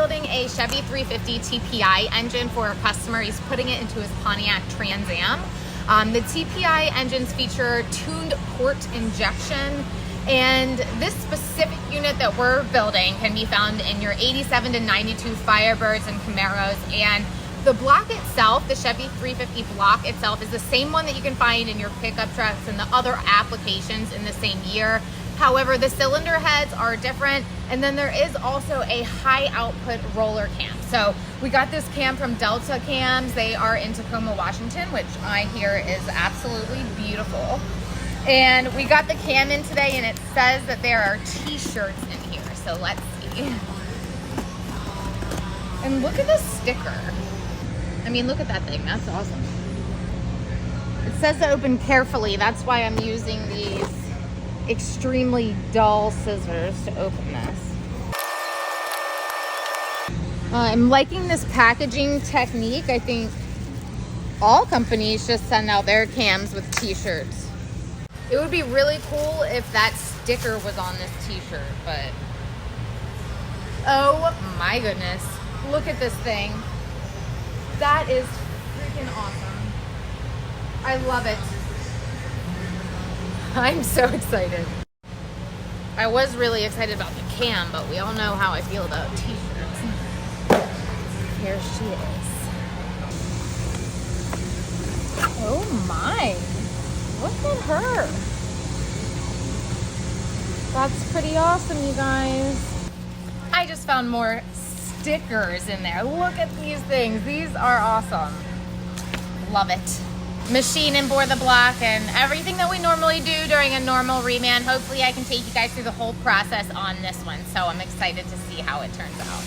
building a Chevy 350 TPI engine for a customer. He's putting it into his Pontiac Trans Am. The TPI engines feature tuned port injection, and this specific unit that we're building can be found in your 87 to 92 Firebirds and Camaros. And the block itself, the Chevy 350 block itself, is the same one that you can find in your pickup trucks and the other applications in the same year. However, the cylinder heads are different, and then there is also a high output roller cam. So we got this cam from Delta Cams. They are in Tacoma, Washington, which I hear is absolutely beautiful. And we got the cam in today, and it says that there are t-shirts in here. So let's see. And look at this sticker. I mean, look at that thing. That's awesome. It says to open carefully. That's why I'm using these extremely dull scissors to open this. I'm liking this packaging technique. I think all companies just send out their cams with t-shirts. It would be really cool if that sticker was on this t-shirt, but oh my goodness. Look at this thing. That is freaking awesome. I love it. I'm so excited. I was really excited about the cam, but we all know how I feel about t-shirts. Here she is. Oh my. Look at her. That's pretty awesome, you guys. I just found more stickers in there. Look at these things. These are awesome. Love it. Machine and bore the block and everything that we normally do during a normal reman. Hopefully I can take you guys through the whole process on this one. So I'm excited to see how it turns out.